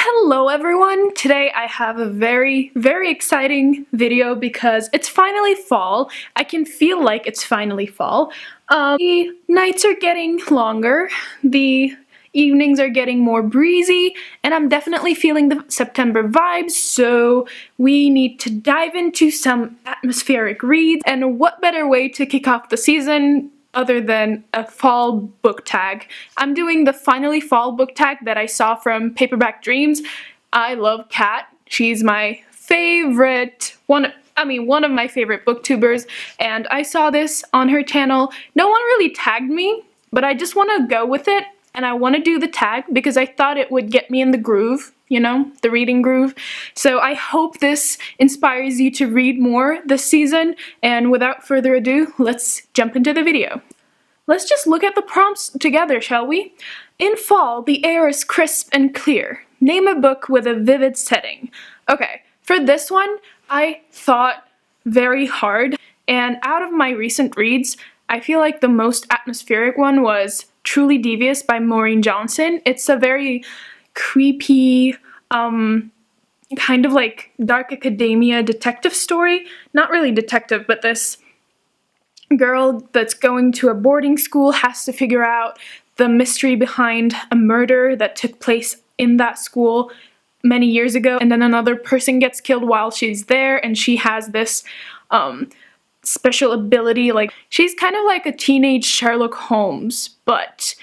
Hello everyone! Today I have a very exciting video because it's finally fall. I can feel like it's finally fall. The nights are getting longer, the evenings are getting more breezy, and I'm definitely feeling the September vibes, so we need to dive into some atmospheric reads. And what better way to kick off the season other than a fall book tag. I'm doing the Finally Fall book tag that I saw from Paperback Dreams. I love Kat. She's my favorite, one of my favorite booktubers, and I saw this on her channel. No one really tagged me, but I just want to go with it, and I want to do the tag because I thought it would get me in the groove, you know, the reading groove. So I hope this inspires you to read more this season, and without further ado, let's jump into the video. Let's just look at the prompts together, shall we? In fall, the air is crisp and clear. Name a book with a vivid setting. Okay, for this one, I thought very hard, and out of my recent reads, I feel like the most atmospheric one was Truly Devious by Maureen Johnson. It's a very creepy, kind of like dark academia detective story. Not really detective, but this girl that's going to a boarding school has to figure out the mystery behind a murder that took place in that school many years ago, and then another person gets killed while she's there, and she has this special ability. Like, she's kind of like a teenage Sherlock Holmes, but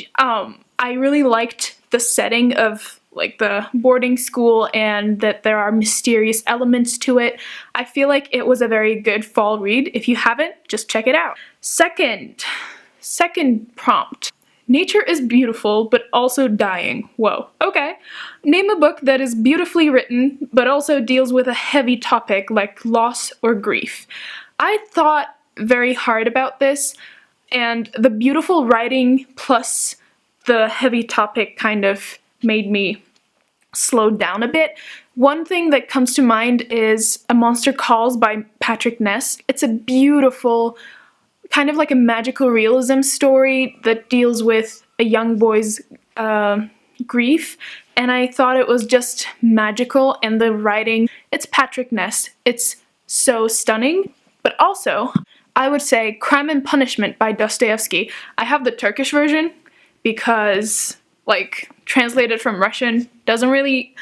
I really liked the setting of like the boarding school and that there are mysterious elements to it. I feel like it was a very good fall read. If you haven't, just check it out. Second prompt. Nature is beautiful, but also dying. Whoa, okay. Name a book that is beautifully written, but also deals with a heavy topic like loss or grief. I thought very hard about this, and the beautiful writing plus the heavy topic kind of made me slow down a bit. One thing that comes to mind is A Monster Calls by Patrick Ness. It's a beautiful, kind of like a magical realism story that deals with a young boy's grief, and I thought it was just magical, and the writing, it's Patrick Ness. It's so stunning. But also, I would say Crime and Punishment by Dostoevsky. I have the Turkish version because, like, translated from Russian doesn't really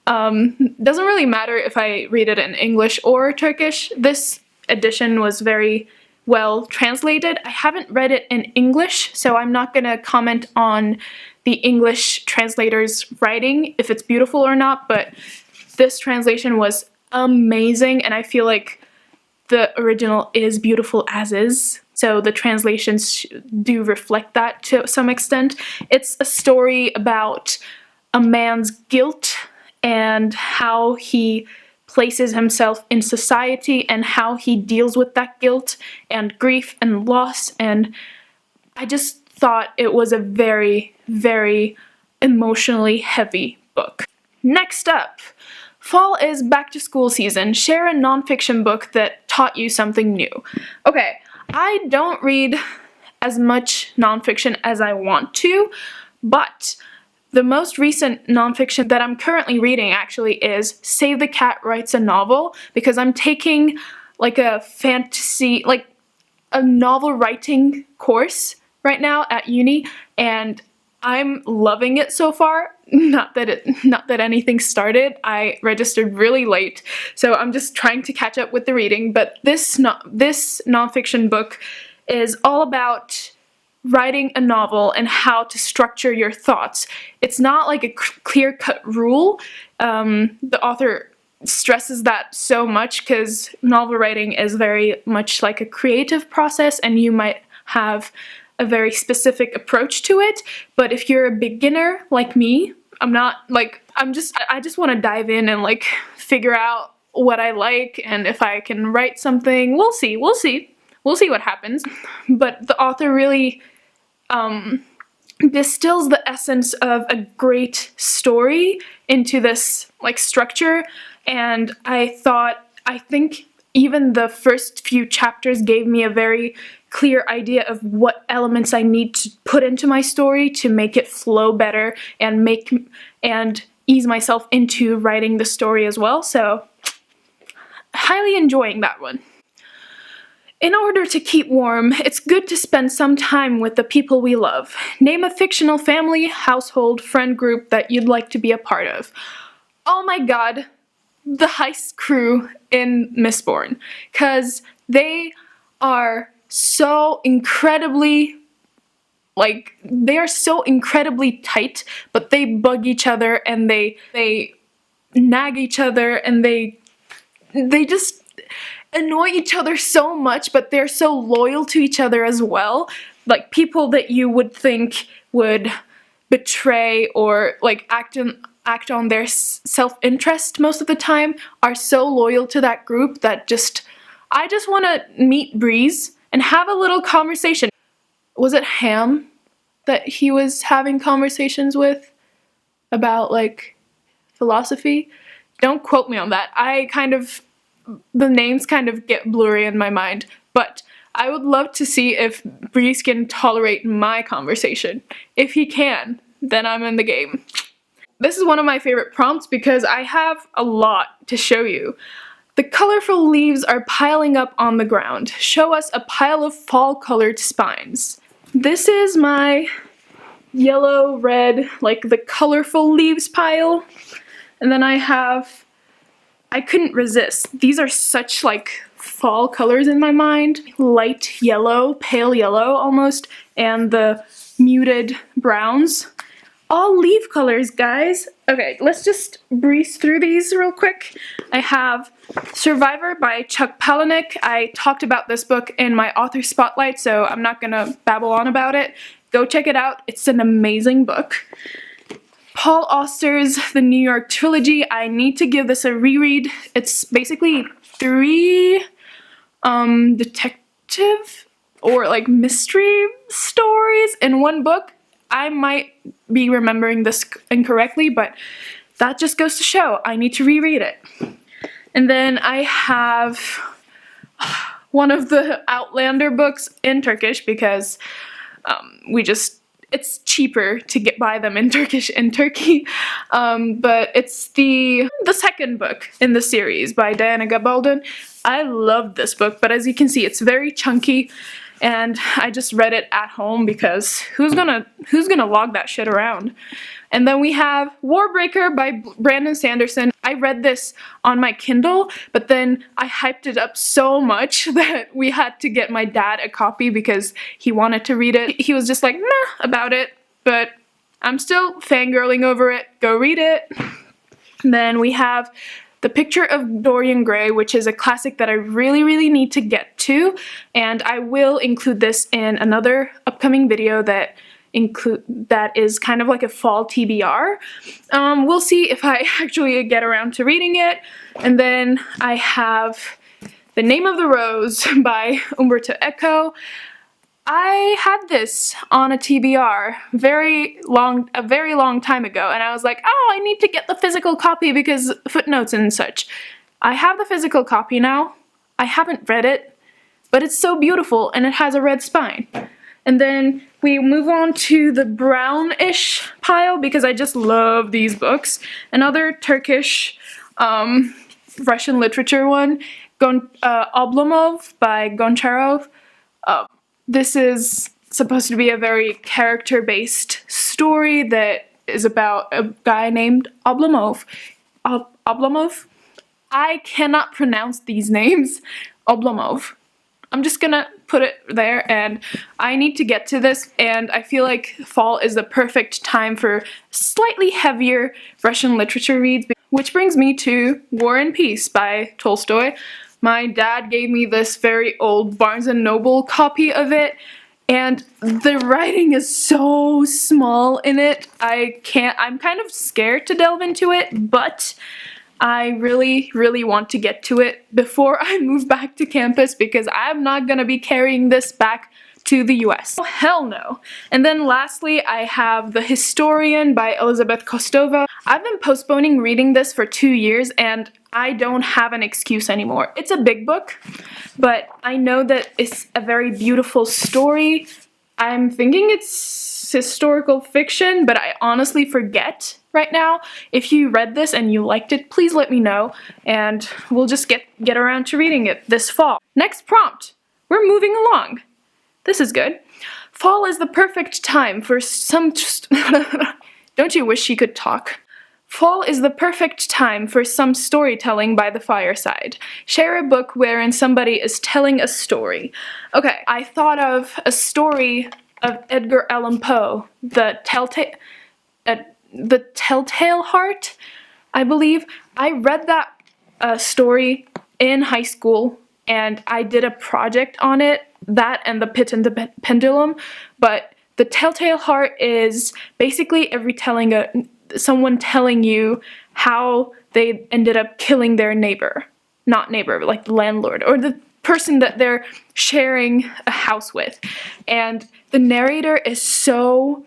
matter if I read it in English or Turkish. This edition was very well translated. I haven't read it in English, so I'm not gonna comment on the English translator's writing, if it's beautiful or not, but this translation was amazing, and I feel like the original is beautiful as is. So the translations do reflect that to some extent. It's a story about a man's guilt and how he places himself in society and how he deals with that guilt and grief and loss, and I just thought it was a very emotionally heavy book. Next up, fall is back to school season. Share a nonfiction book that taught you something new. Okay, I don't read as much nonfiction as I want to, but the most recent nonfiction that I'm currently reading actually is Save the Cat Writes a Novel, because I'm taking like a fantasy, like a novel writing course right now at uni, and I'm loving it so far. Not that anything started. I registered really late, so I'm just trying to catch up with the reading, but this nonfiction book is all about writing a novel and how to structure your thoughts. It's not like a clear-cut rule. The author stresses that so much because novel writing is very much like a creative process, and you might have a very specific approach to it, but if you're a beginner like me, I just want to dive in and like figure out what I like, and if I can write something, we'll see what happens. But the author really distills the essence of a great story into this like structure, and I think even the first few chapters gave me a very clear idea of what elements I need to put into my story to make it flow better and ease myself into writing the story as well, so highly enjoying that one. In order to keep warm, it's good to spend some time with the people we love. Name a fictional family, household, friend group that you'd like to be a part of. Oh my god, the heist crew in Mistborn, because they are so incredibly, they are so incredibly tight, but they bug each other and they nag each other and they just annoy each other so much, but they're so loyal to each other as well. Like, people that you would think would betray or like act on their self-interest most of the time are so loyal to that group that I just want to meet Breeze and have a little conversation. Was it Ham that he was having conversations with about like philosophy? Don't quote me on that. The names kind of get blurry in my mind, but I would love to see if Breeze can tolerate my conversation. If he can, then I'm in the game. This is one of my favorite prompts because I have a lot to show you. The colorful leaves are piling up on the ground. Show us a pile of fall-colored spines. This is my yellow, red, like the colorful leaves pile. And then I couldn't resist. These are such like fall colors in my mind. Light yellow, pale yellow almost, and the muted browns. All leaf colors, guys. Okay, let's just breeze through these real quick. I have Survivor by Chuck Palahniuk. I talked about this book in my author spotlight, so I'm not gonna babble on about it. Go check it out. It's an amazing book. Paul Auster's The New York Trilogy. I need to give this a reread. It's basically 3 detective or like mystery stories in one book. I might be remembering this incorrectly, but that just goes to show I need to reread it. And then I have one of the Outlander books in Turkish because it's cheaper to buy them in Turkey. But it's the second book in the series by Diana Gabaldon. I love this book, but as you can see, it's very chunky, and I just read it at home because who's gonna log that shit around? And then we have Warbreaker by Brandon Sanderson. I read this on my Kindle, but then I hyped it up so much that we had to get my dad a copy because he wanted to read it. He was just like, nah, about it, but I'm still fangirling over it. Go read it. And then we have The Picture of Dorian Gray, which is a classic that I really, really need to get to, and I will include this in another upcoming video that is kind of like a fall TBR. We'll see if I actually get around to reading it. And then I have The Name of the Rose by Umberto Eco. I had this on a TBR a very long time ago, and I was like, oh, I need to get the physical copy because footnotes and such. I have the physical copy now. I haven't read it, but it's so beautiful and it has a red spine. And then we move on to the brownish pile because I just love these books. Another Turkish Russian literature one, Oblomov by Goncharov. This is supposed to be a very character-based story that is about a guy named Oblomov. Oblomov? I cannot pronounce these names. Oblomov. I'm just gonna put it there, and I need to get to this, and I feel like fall is the perfect time for slightly heavier Russian literature reads, which brings me to War and Peace by Tolstoy. My dad gave me this very old Barnes & Noble copy of it, and the writing is so small in it. I'm kind of scared to delve into it, but I really, really want to get to it before I move back to campus because I'm not gonna be carrying this back to the US. Oh, hell no. And then lastly, I have The Historian by Elizabeth Kostova. I've been postponing reading this for 2 years and I don't have an excuse anymore. It's a big book, but I know that it's a very beautiful story. I'm thinking it's historical fiction, but I honestly forget right now. If you read this and you liked it, please let me know, and we'll just get around to reading it this fall. Next prompt. We're moving along. This is good. Fall is the perfect time for some... Don't you wish she could talk? Fall is the perfect time for some storytelling by the fireside. Share a book wherein somebody is telling a story. Okay, I thought of a story of Edgar Allan Poe, the Telltale Heart, I believe. I read that story in high school, and I did a project on it, that and The Pit and the Pendulum, but the Telltale Heart is basically someone telling you how they ended up killing their neighbor. Not neighbor, but like the landlord, or the person that they're sharing a house with. And the narrator is so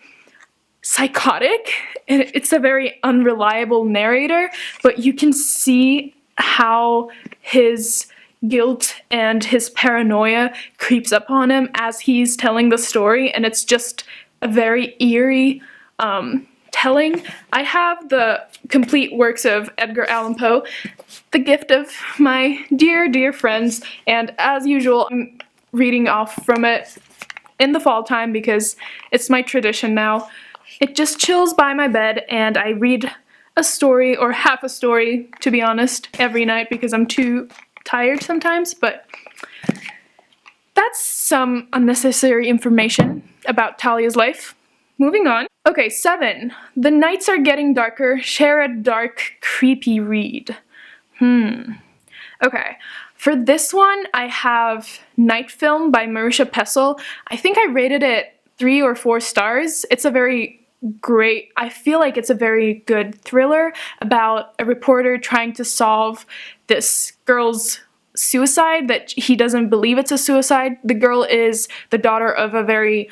psychotic, and it's a very unreliable narrator, but you can see how his guilt and his paranoia creeps up on him as he's telling the story, and it's just a very eerie telling. I have the complete works of Edgar Allan Poe, the gift of my dear friends, and as usual, I'm reading off from it in the fall time because it's my tradition now. It just chills by my bed, and I read a story, or half a story, to be honest, every night because I'm too tired sometimes, but that's some unnecessary information about Talia's life. Moving on. Okay, 7. The nights are getting darker. Share a dark, creepy read. Okay, for this one, I have Night Film by Marisha Pessl. I think I rated it 3 or 4 stars. It's a very great, I feel like it's a very good thriller about a reporter trying to solve this girl's suicide, that he doesn't believe it's a suicide. The girl is the daughter of a very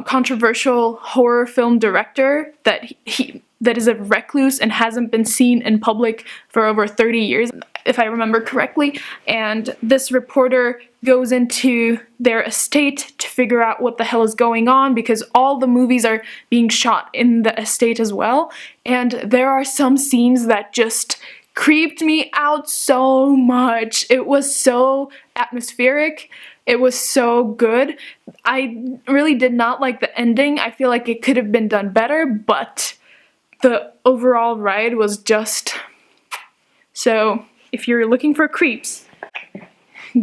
controversial horror film director that is a recluse and hasn't been seen in public for over 30 years, if I remember correctly. And this reporter goes into their estate to figure out what the hell is going on, because all the movies are being shot in the estate as well. And there are some scenes that just creeped me out so much. It was so atmospheric. It was so good. I really did not like the ending. I feel like it could have been done better, but the overall ride was just... So, if you're looking for creeps,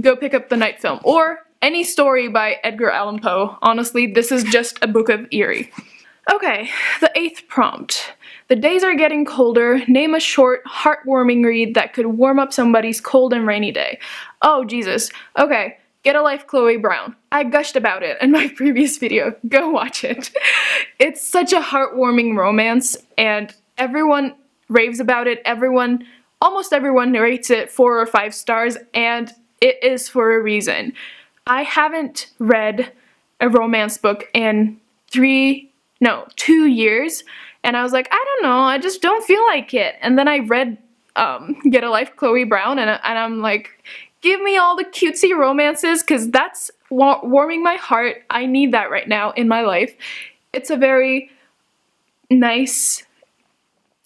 go pick up The Night Film, or any story by Edgar Allan Poe. Honestly, this is just a book of eerie. Okay, the 8th prompt. The days are getting colder. Name a short, heartwarming read that could warm up somebody's cold and rainy day. Oh, Jesus. Okay, Get a Life, Chloe Brown. I gushed about it in my previous video. Go watch it. It's such a heartwarming romance, and everyone raves about it. Almost everyone rates it 4 or 5 stars, and it is for a reason. I haven't read a romance book in 2 years, and I was like, I don't know, I just don't feel like it. And then I read Get a Life, Chloe Brown, and I'm like, give me all the cutesy romances, because that's warming my heart. I need that right now in my life. It's a very nice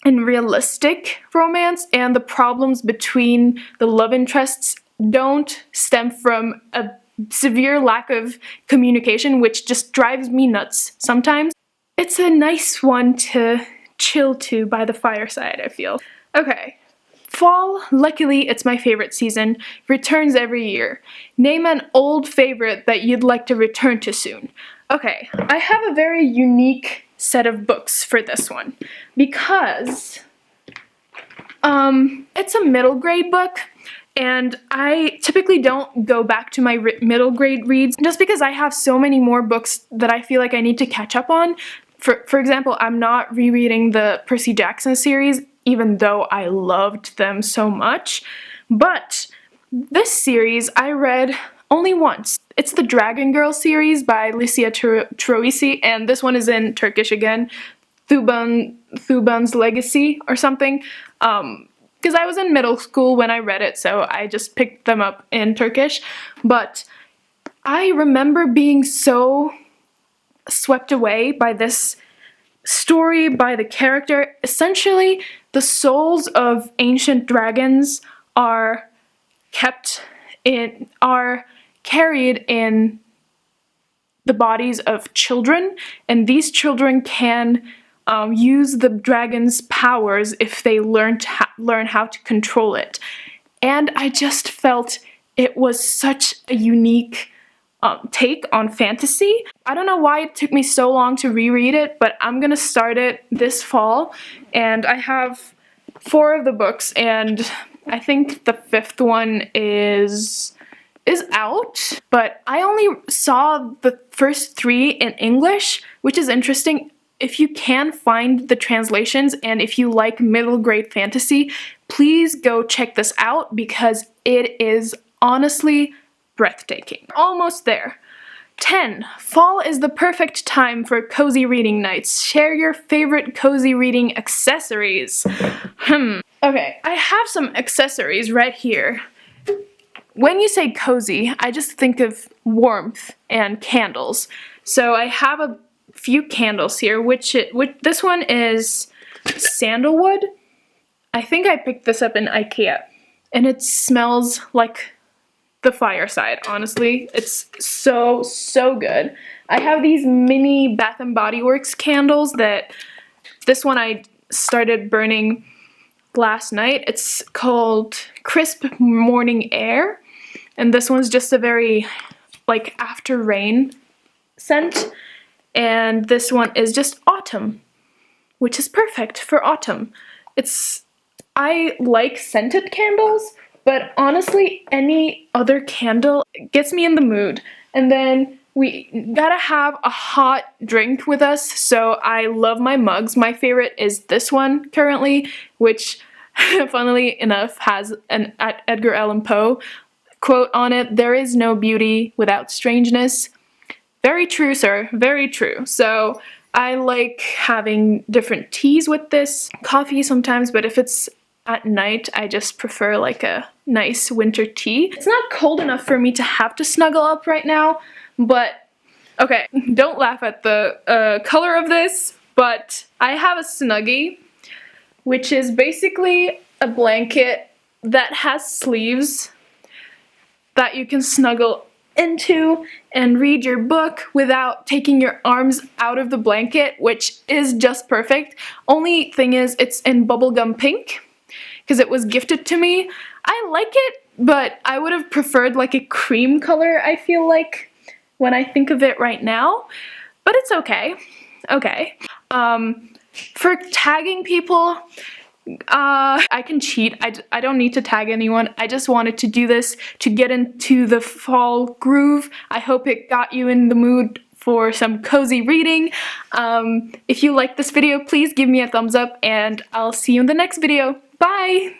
and realistic romance, and the problems between the love interests don't stem from a severe lack of communication, which just drives me nuts sometimes. It's a nice one to chill to by the fireside, I feel. Okay. Fall, luckily it's my favorite season, returns every year. Name an old favorite that you'd like to return to soon. Okay, I have a very unique set of books for this one, because it's a middle grade book, and I typically don't go back to my middle grade reads just because I have so many more books that I feel like I need to catch up on. For example, I'm not rereading the Percy Jackson series, even though I loved them so much, but this series I read only once. It's the Dragon Girl series by Lycia Troisi, and this one is in Turkish again, Thuban's Legacy or something, because I was in middle school when I read it, so I just picked them up in Turkish. But I remember being so swept away by this story by the character. Essentially, the souls of ancient dragons are carried in the bodies of children, and these children can use the dragon's powers if they learn how to control it. And I just felt it was such a unique take on fantasy. I don't know why it took me so long to reread it, but I'm gonna start it this fall, and I have 4 of the books, and I think the 5th one is out, but I only saw the first 3 in English, which is interesting. If you can find the translations, and if you like middle grade fantasy, please go check this out because it is honestly breathtaking. Almost there. 10. Fall is the perfect time for cozy reading nights. Share your favorite cozy reading accessories. Okay, I have some accessories right here. When you say cozy, I just think of warmth and candles. So I have a few candles here, which this one is sandalwood. I think I picked this up in IKEA, and it smells like the fireside, honestly. It's so good. I have these mini Bath & Body Works candles that this one I started burning last night. It's called Crisp Morning Air. And this one's just a very, like, after rain scent. And this one is just autumn, which is perfect for autumn. I like scented candles, but honestly, any other candle gets me in the mood. And then we gotta have a hot drink with us, so I love my mugs. My favorite is this one currently, which, funnily enough, has an Edgar Allan Poe quote on it: "There is no beauty without strangeness." Very true, sir. Very true. So I like having different teas with this, coffee sometimes, but if it's at night, I just prefer like a nice winter tea. It's not cold enough for me to have to snuggle up right now, but okay, don't laugh at the color of this, but I have a Snuggie, which is basically a blanket that has sleeves that you can snuggle into and read your book without taking your arms out of the blanket, which is just perfect. Only thing is, it's in bubblegum pink because it was gifted to me. I like it, but I would have preferred like a cream color, I feel like, when I think of it right now, but it's okay. Okay. For tagging people, I can cheat. I don't need to tag anyone. I just wanted to do this to get into the fall groove. I hope it got you in the mood for some cozy reading. If you like this video, please give me a thumbs up, and I'll see you in the next video. Bye!